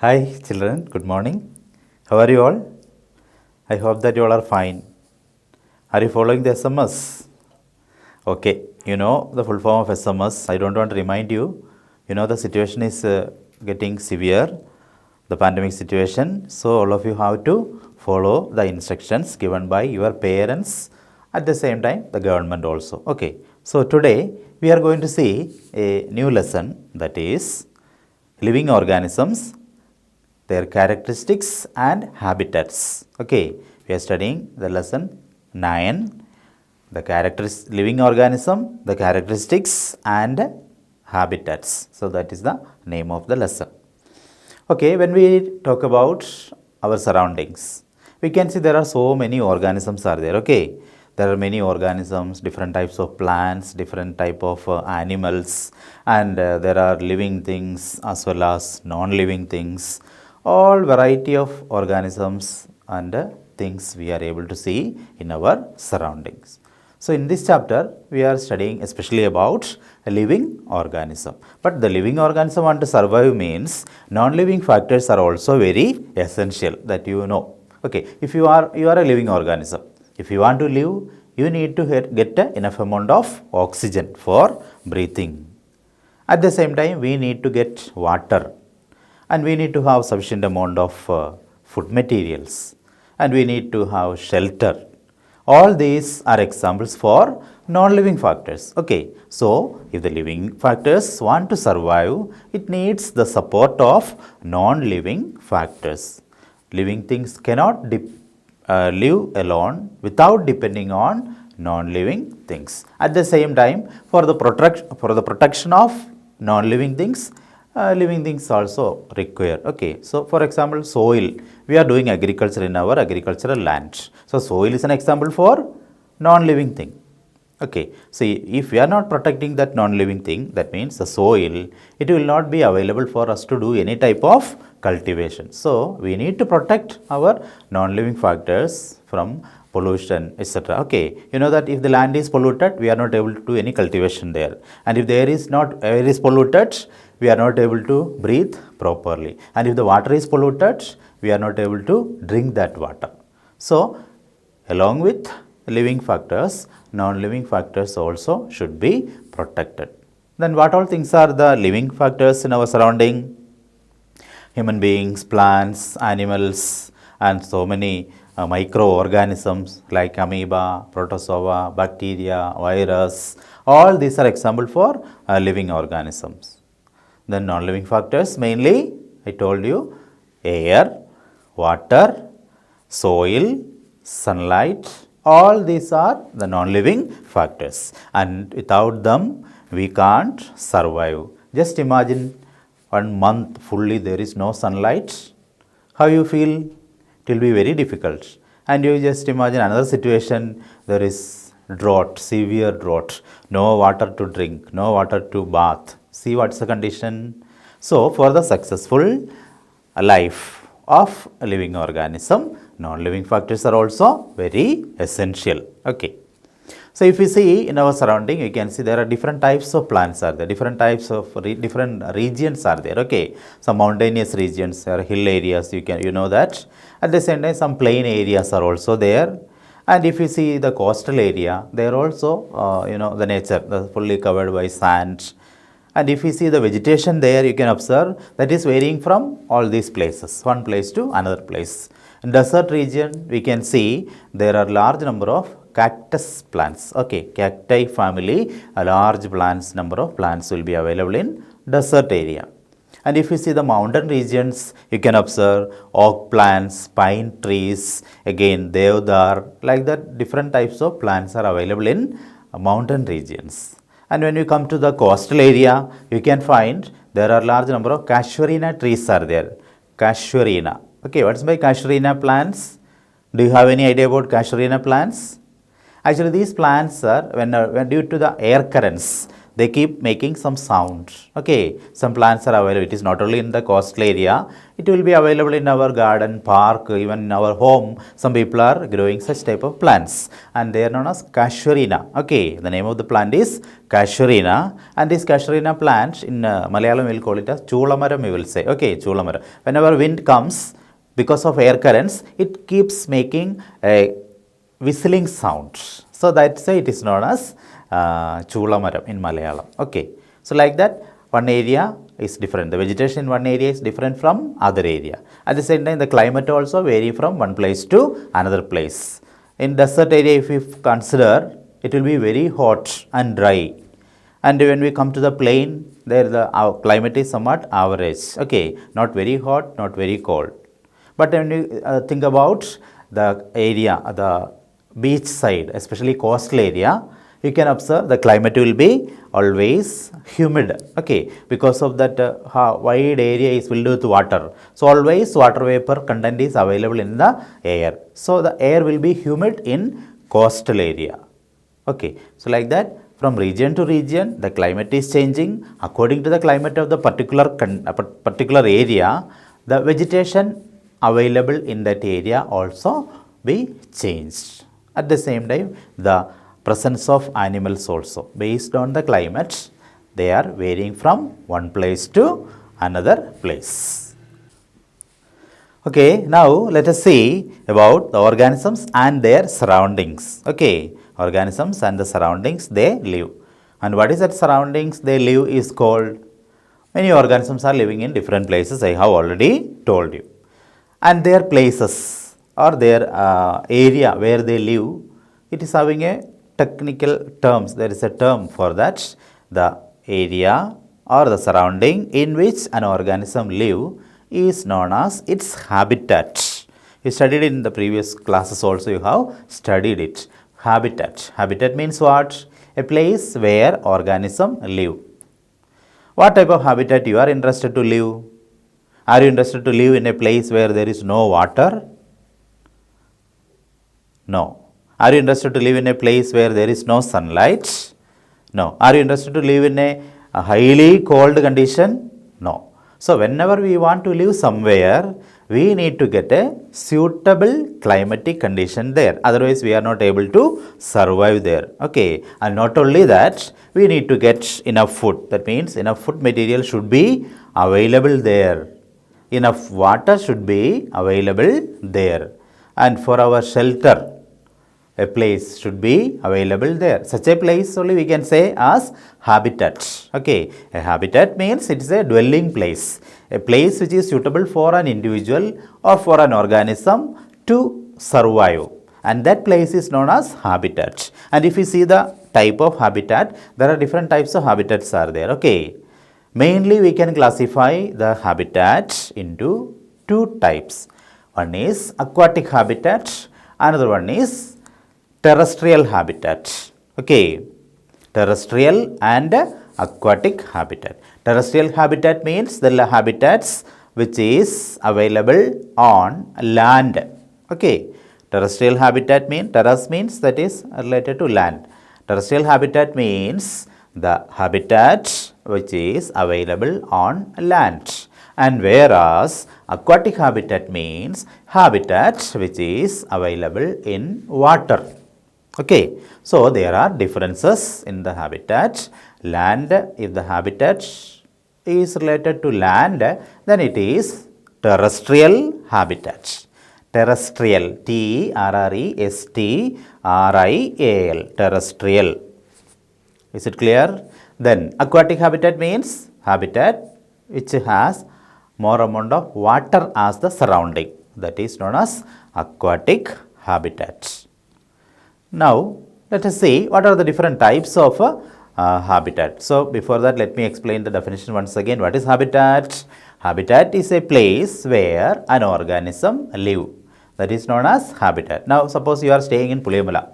Hi children, good morning. How are you all? I hope that you all are fine. Are you following the SMS? Okay, you know the full form of SMS. I don't want to remind you. You know the situation is getting severe, the pandemic situation. So all of you have to follow the instructions given by your parents, at the same time the government also. Okay, so today we are going to see a new lesson, that is living organisms, their characteristics and habitats. Okay, we are studying the lesson 9, the living organism, the characteristics and habitats. So that is the name of the lesson. Okay, when we talk about our surroundings, we can see there are so many organisms are there. Okay, there are many organisms, different types of plants, different type of animals, and there are living things as well as non-living things. All variety of organisms and things we are able to see in our surroundings. So in this chapter, we are studying especially about a living organism. But the living organism want to survive means non-living factors are also very essential, that you know. Okay, if you are a living organism, if you want to live, you need to get enough amount of oxygen for breathing. At the same time, we need to get water, and we need to have sufficient amount of food materials, and we need to have shelter. All these are examples for non-living factors. Okay, so if the living factors want to survive, it needs the support of non-living factors. Living things cannot live alone without depending on non-living things. At the same time, for the protection of non-living things, living things also require. Okay, so for example, soil. We are doing agriculture in our agricultural land. So soil is an example for non-living thing. Okay, so if we are not protecting that non-living thing, that means the soil, it will not be available for us to do any type of cultivation. So we need to protect our non-living factors from pollution, etc. Okay, you know that if the land is polluted, we are not able to do any cultivation there. And if the air is polluted, we are not able to breathe properly. And if the water is polluted, we are not able to drink that water. So along with living factors, non-living factors also should be protected. Then what all things are the living factors in our surrounding? Human beings, plants, animals, and so many microorganisms like amoeba, protozoa, bacteria, virus. All these are example for living organisms. Then non-living factors, mainly I told you, air, water, soil, sunlight, all these are the non-living factors, and without them we can't survive. Just imagine 1 month fully there is no sunlight. How you feel? It will be very difficult. And you just imagine another situation, there is drought, severe drought, no water to drink, no water to bath. See what's the condition? So for the successful life of a living organism, non-living factors are also very essential. Okay. So if you see in our surrounding, you can see there are different types of plants are there, different types of different regions are there. Okay. Some mountainous regions or hill areas, you know that. At the same time, some plain areas are also there. And if you see the coastal area, there also, the nature, fully covered by sand. And if you see the vegetation there, you can observe that is varying from all these places, one place to another place. In desert region, we can see there are large number of cactus plants. Okay, cacti family, a large number of plants will be available in desert area. And if you see the mountain regions, you can observe oak plants, pine trees, again deodar, like that different types of plants are available in mountain regions. And when you come to the coastal area, you can find there are large number of casuarina trees are there. Casuarina. Okay, what's by casuarina plants? Do you have any idea about casuarina plants? Actually, these plants are when due to the air currents, they keep making some sound. Okay, some plants are available. It is not only in the coastal area, it will be available in our garden, park, even in our home. Some people are growing such type of plants, and they are known as casuarina. Okay, the name of the plant is casuarina, and this casuarina plant in Malayalam we will call it as chulamaram, we will say. Okay, chulamaram. Whenever wind comes, because of air currents, it keeps making a whistling sound. So that's why it is known as Chulamaram in Malayalam. Okay. So like that, one area is different. The vegetation in one area is different from other area. At the same time, the climate also vary from one place to another place. In desert area, if we consider, it will be very hot and dry. And when we come to the plain, there our climate is somewhat average. Okay, not very hot, not very cold. But when you think about the area, the beach side, especially coastal area, you can observe the climate will be always humid. Okay, because of that wide area is filled with water. So always water vapor content is available in the air. So the air will be humid in coastal area. Okay, so like that, from region to region, the climate is changing. According to the climate of the particular area, the vegetation available in that area also be changed. At the same time, the presence of animals also, based on the climate, they are varying from one place to another place. Okay, now let us see about the organisms and their surroundings. Okay, organisms and the surroundings they live. And what is that surroundings they live is called? Many organisms are living in different places, I have already told you. And their places or their area where they live, it is having a technical terms. There is a term for that. The area or the surrounding in which an organism live is known as its habitat. You studied in the previous classes also, you have studied it. Habitat. Habitat means what? A place where organism live. What type of habitat you are interested to live? Are you interested to live in a place where there is no water? No. Are you interested to live in a place where there is no sunlight? No. Are you interested to live in a highly cold condition? No. So whenever we want to live somewhere, we need to get a suitable climatic condition there. Otherwise, we are not able to survive there. Okay. And not only that, we need to get enough food. That means enough food material should be available there. Enough water should be available there. And for our shelter, a place should be available there. Such a place only we can say as habitat. Okay, a habitat means it is a dwelling place, a place which is suitable for an individual or for an organism to survive. And that place is known as habitat. And if you see the type of habitat, there are different types of habitats are there. Okay. Mainly we can classify the habitat into two types. One is aquatic habitat, another one is terrestrial habitat. Okay, terrestrial and aquatic habitat. Terrestrial habitat means the habitats which is available on land. Okay, terrestrial habitat means, terrace means that is related to land. Terrestrial habitat means the habitat which is available on land, and whereas aquatic habitat means habitat which is available in water. Okay, so there are differences in the habitat. Land, if the habitat is related to land, then it is terrestrial habitat. Terrestrial, T-E-R-R-E-S-T-R-I-A-L, terrestrial. Is it clear? Then aquatic habitat means habitat which has more amount of water as the surrounding. That is known as aquatic habitat. Now let us see what are the different types of habitat. So before that, let me explain the definition once again. What is habitat? Habitat is a place where an organism live. That is known as habitat. Now suppose you are staying in Pulimala.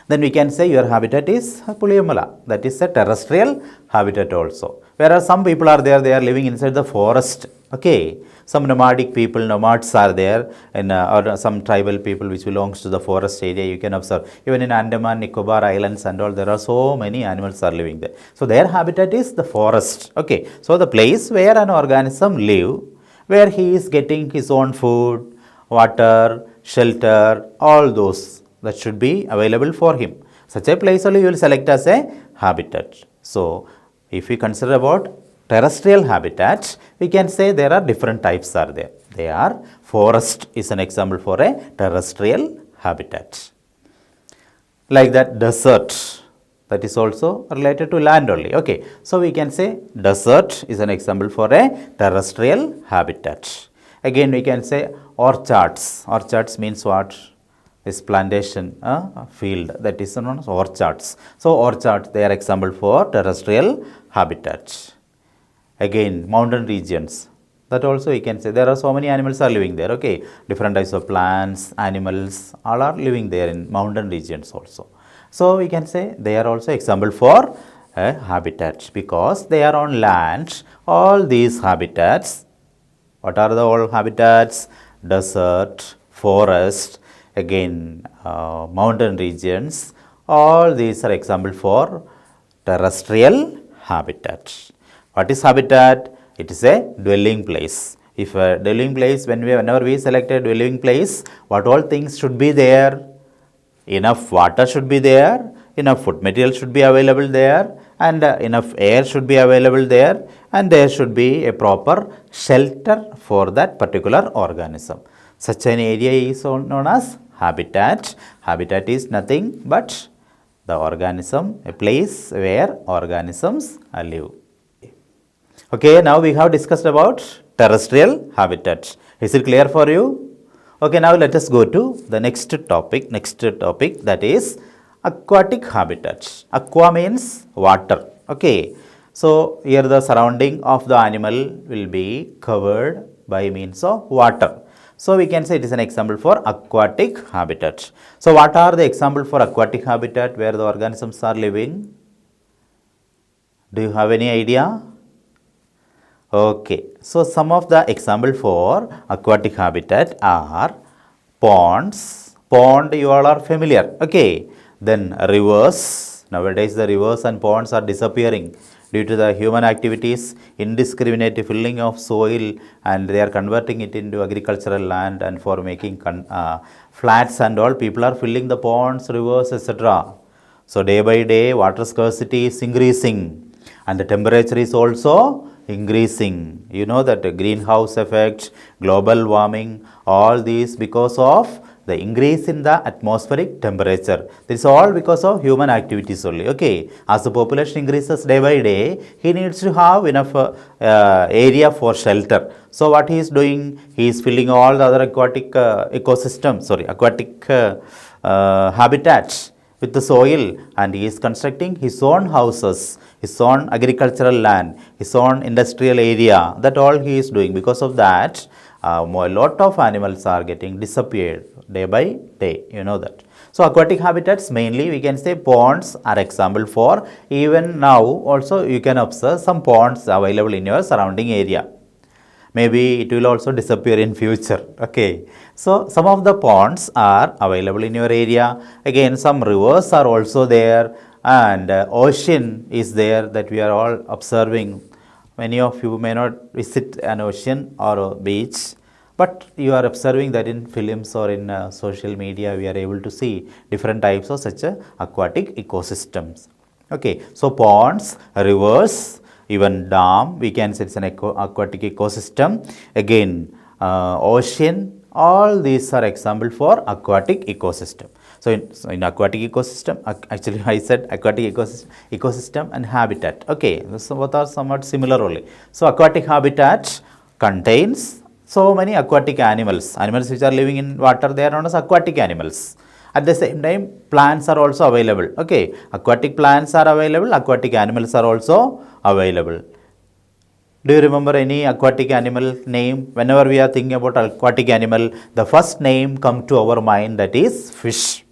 then we can say your habitat is Puliyamala. That is a terrestrial habitat also. Whereas some people are there, they are living inside the forest. Okay, some nomadic people, nomads are there, and or some tribal people which belongs to the forest area. You can observe even in Andaman, Nicobar Islands and all, there are so many animals are living there. So their habitat is the forest. Okay, so the place where an organism live, where he is getting his own food, water, shelter, all those that should be available for him. Such a place only you will select as a habitat. So if we consider about terrestrial habitats, we can say there are different types are there. They are, forest is an example for a terrestrial habitat. Like that, desert, that is also related to land only. Okay, so we can say desert is an example for a terrestrial habitat. Again we can say orchards. Orchards means what? This plantation field, that is known as orchards. So orchards, they are example for terrestrial habitats. Again, mountain regions, that also we can say there are so many animals are living there. Okay, different types of plants, animals, all are living there in mountain regions also. So we can say they are also example for a habitat because they are on land. All these habitats, what are the all habitats? Desert, forest, again mountain regions, all these are example for terrestrial habitat. What is habitat? It is a dwelling place. If a dwelling place, whenever we select a dwelling place, what all things should be there? Enough water should be there, enough food material should be available there, and enough air should be available there, and there should be a proper shelter for that particular organism. Such an area is known as habitat. Habitat is nothing but the organism, a place where organisms live. Okay, now we have discussed about terrestrial habitat. Is it clear for you? Okay, now let us go to the next topic. That is aquatic habitats. Aqua means water. Okay, so here the surrounding of the animal will be covered by means of water. So we can say it is an example for aquatic habitat. So what are the example for aquatic habitat where the organisms are living? Do you have any idea? Okay, so some of the example for aquatic habitat are ponds. Pond, you all are familiar. Okay, then rivers. Nowadays the rivers and ponds are disappearing due to the human activities, indiscriminate filling of soil, and they are converting it into agricultural land, and for making flats and all, people are filling the ponds, rivers, etc. So day by day water scarcity is increasing and the temperature is also increasing. You know that greenhouse effect, global warming, all these because of the increase in the atmospheric temperature. This is all because of human activities only. Okay, as the population increases day by day, he needs to have enough area for shelter. So what he is doing, he is filling all the other aquatic habitats with the soil, and he is constructing his own houses, his own agricultural land, his own industrial area. That all he is doing. Because of that, a lot of animals are getting disappeared day by day. You know that. So aquatic habitats, mainly we can say ponds are example for. Even now also you can observe some ponds available in your surrounding area. Maybe it will also disappear in future. Okay, so some of the ponds are available in your area. Again, some rivers are also there, and ocean is there that we are all observing. Many of you may not visit an ocean or a beach, but you are observing that in films or in social media. We are able to see different types of such aquatic ecosystems. Okay, so ponds, rivers, even dam, we can say it's an aquatic ecosystem. Again, ocean, all these are example for aquatic ecosystem. So in aquatic ecosystem, actually I said aquatic ecosystem and habitat. Okay, so both are somewhat similar only. So aquatic habitat contains so many aquatic animals. Animals which are living in water, they are known as aquatic animals. At the same time, plants are also available. Okay, aquatic plants are available, aquatic animals are also available. Do you remember any aquatic animal name? Whenever we are thinking about aquatic animal, the first name come to our mind, that is fish.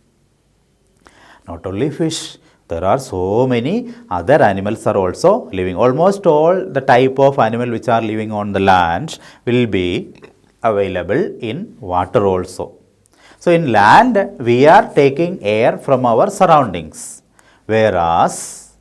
Not only fish, there are so many other animals are also living. Almost all the type of animal which are living on the land will be available in water also. So in land we are taking air from our surroundings, whereas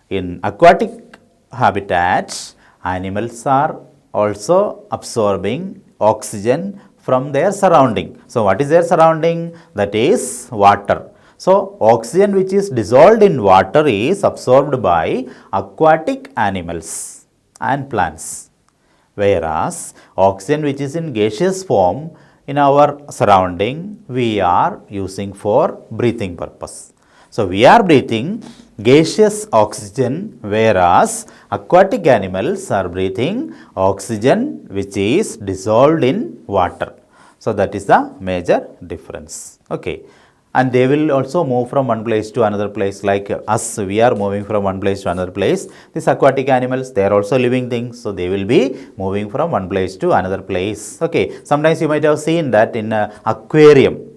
in aquatic habitats animals are also absorbing oxygen from their surrounding. So what is their surrounding? That is water. So oxygen which is dissolved in water is absorbed by aquatic animals and plants, whereas oxygen which is in gaseous form in our surrounding we are using for breathing purpose. So we are breathing gaseous oxygen, whereas aquatic animals are breathing oxygen which is dissolved in water. So that is the major difference. Okay. And they will also move from one place to another place, like us, we are moving from one place to another place. These aquatic animals, they are also living things, so they will be moving from one place to another place. Okay, sometimes you might have seen that in an aquarium,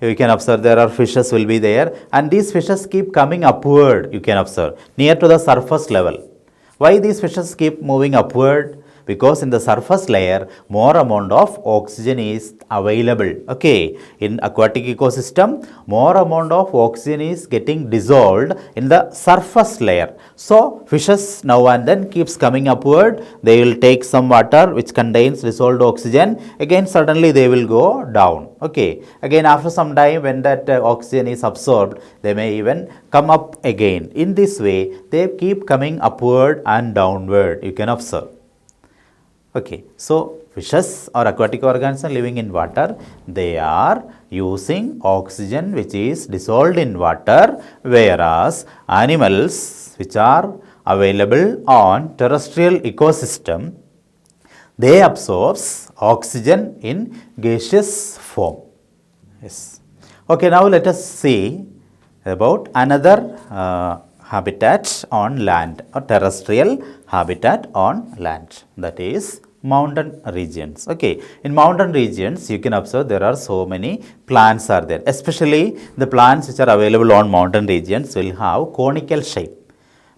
you can observe there are fishes will be there, and these fishes keep coming upward, you can observe, near to the surface level. Why these fishes keep moving upward? Because in the surface layer more amount of oxygen is available. Okay, in aquatic ecosystem more amount of oxygen is getting dissolved in the surface layer. So fishes now and then keeps coming upward, they will take some water which contains dissolved oxygen, again suddenly they will go down. Okay, again after some time when that oxygen is absorbed, they may even come up again. In this way they keep coming upward and downward, you can observe. Okay, so fishes or aquatic organisms living in water, they are using oxygen which is dissolved in water, whereas animals which are available on terrestrial ecosystem, they absorbs oxygen in gaseous form. Yes. Okay, now let us see about another habitat on land, or terrestrial habitat on land, that is mountain regions. Okay, in mountain regions you can observe there are so many plants are there, especially the plants which are available on mountain regions will have conical shape.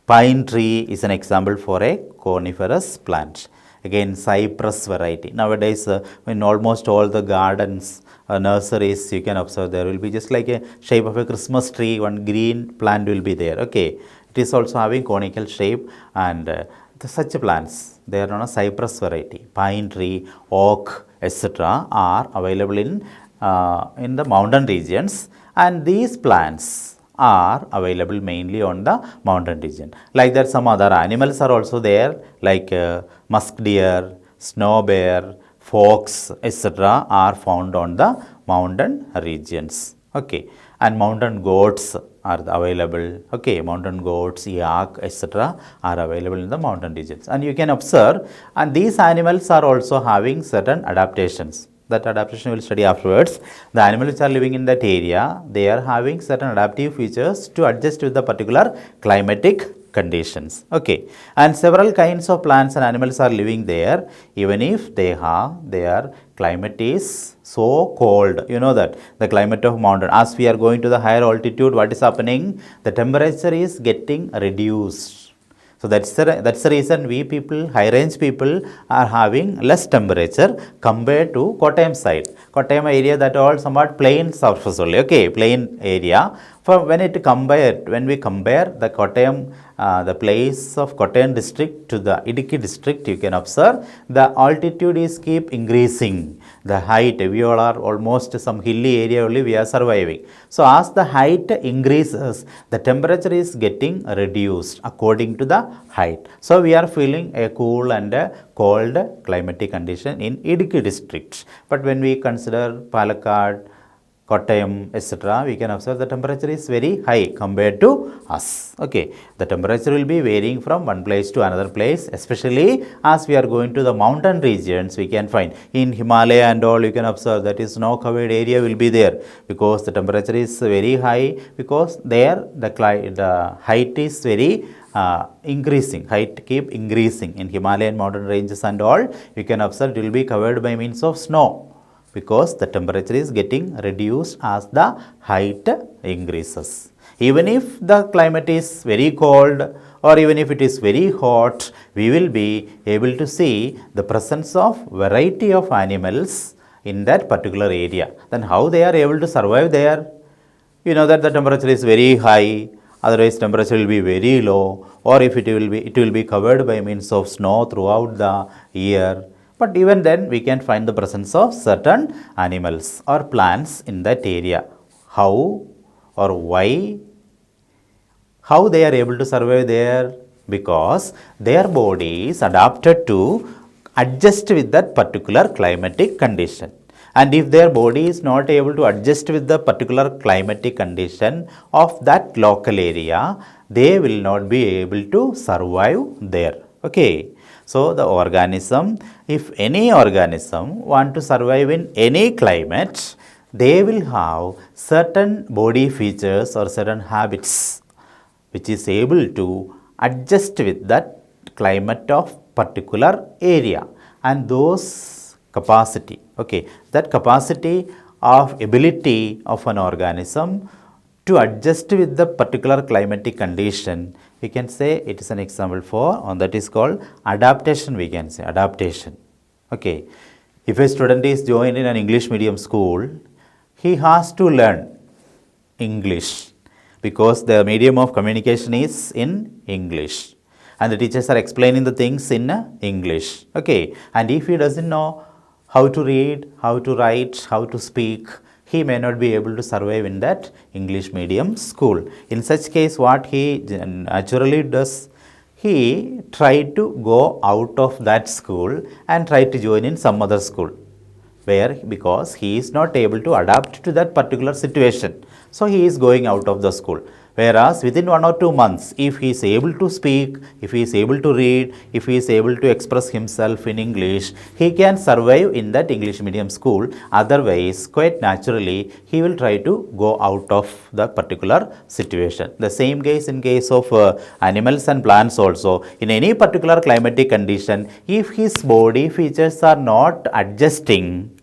Pine tree is an example for a coniferous plant. Again cypress variety, nowadays in almost all the gardens, nurseries, you can observe there will be just like a shape of a Christmas tree, one green plant will be there. Okay, it is also having conical shape, and such plants, they are on a cypress variety. Pine tree, oak, etc. are available in the mountain regions, and these plants are available mainly on the mountain region. Like that some other animals are also there, like musk deer, snow bear, fox, etc. are found on the mountain regions. Okay, and mountain goats are available. Okay, mountain goats, yak, etc. are available in the mountain regions, and you can observe, and these animals are also having certain adaptations. That adaptation we will study afterwards. The animals which are living in that area, they are having certain adaptive features to adjust with the particular climatic conditions. Okay, and several kinds of plants and animals are living there, even if their climate is so cold. You know that the climate of mountain, as we are going to the higher altitude, what is happening? The temperature is getting reduced. So that's the reason we people, high range people, are having less temperature compared to Kottayam side. Kottayam area, that all somewhat plain surface only. Okay, plain area. For when we compare the Kottayam, the place of Kottayam district to the Idukki district, you can observe the altitude is keep increasing. The height, we all are almost some hilly area only we are surviving. So as the height increases, the temperature is getting reduced according to the height. So we are feeling a cool and a cold climatic condition in Idukki district. But when we consider Palakkad, Kottayam, etc., we can observe the temperature is very high compared to us. Okay, the temperature will be varying from one place to another place, especially as we are going to the mountain regions. We can find in Himalaya and all, you can observe that is snow covered area will be there, because the temperature is very high, because there the height is very increasing, height keep increasing in Himalayan mountain ranges and all. You can observe it will be covered by means of snow, because the temperature is getting reduced as the height increases. Even if the climate is very cold or even if it is very hot, we will be able to see the presence of variety of animals in that particular area. Then how they are able to survive there? You know that the temperature is very high, otherwise temperature will be very low, or if it will be covered by means of snow throughout the year. But even then we can find the presence of certain animals or plants in that area. How or why? How they are able to survive there? Because their body is adapted to adjust with that particular climatic condition. And if their body is not able to adjust with the particular climatic condition of that local area, they will not be able to survive there. Okay. So the organism, if any organism want to survive in any climate, they will have certain body features or certain habits which is able to adjust with that climate of particular area. And those capacity, okay, that capacity of ability of an organism to adjust with the particular climatic condition, we can say it is an example for, and that is called adaptation. We can say adaptation. Okay, if a student is joined in an English medium school, he has to learn English because the medium of communication is in English and the teachers are explaining the things in English. Okay, and if he doesn't know how to read, how to write, how to speak, he may not be able to survive in that English medium school. In such case, what he naturally does, he try to go out of that school and try to join in some other school, where because he is not able to adapt to that particular situation, so he is going out of the school. Whereas within 1 or 2 months, if he is able to speak, if he is able to read, if he is able to express himself in English, he can survive in that English medium school. Otherwise, quite naturally, he will try to go out of the particular situation. The same case in case of animals and plants also. In any particular climatic condition, if his body features are not adjusting,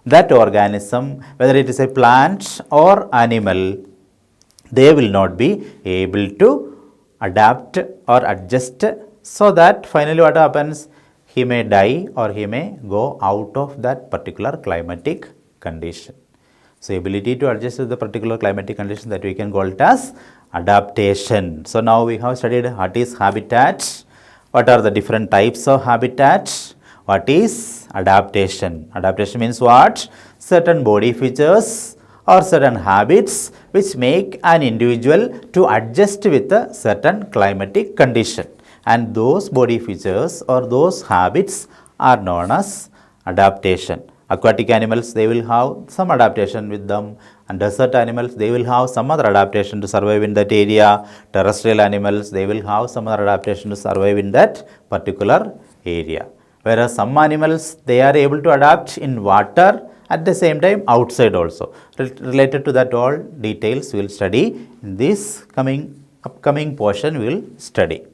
that organism, whether it is a plant or animal, they will not be able to adapt or adjust, so that finally what happens? He may die or he may go out of that particular climatic condition. So ability to adjust to the particular climatic condition, that we can call it as adaptation. So now we have studied what is habitat, what are the different types of habitat, what is adaptation. Adaptation means what? Certain body features or certain habits which make an individual to adjust with a certain climatic condition, and those body features or those habits are known as adaptation. Aquatic animals, they will have some adaptation with them, and desert animals, they will have some other adaptation to survive in that area. Terrestrial animals, they will have some other adaptation to survive in that particular area. Whereas some animals, they are able to adapt in water, at the same time outside also. Related to that all details we will study in this upcoming portion we will study.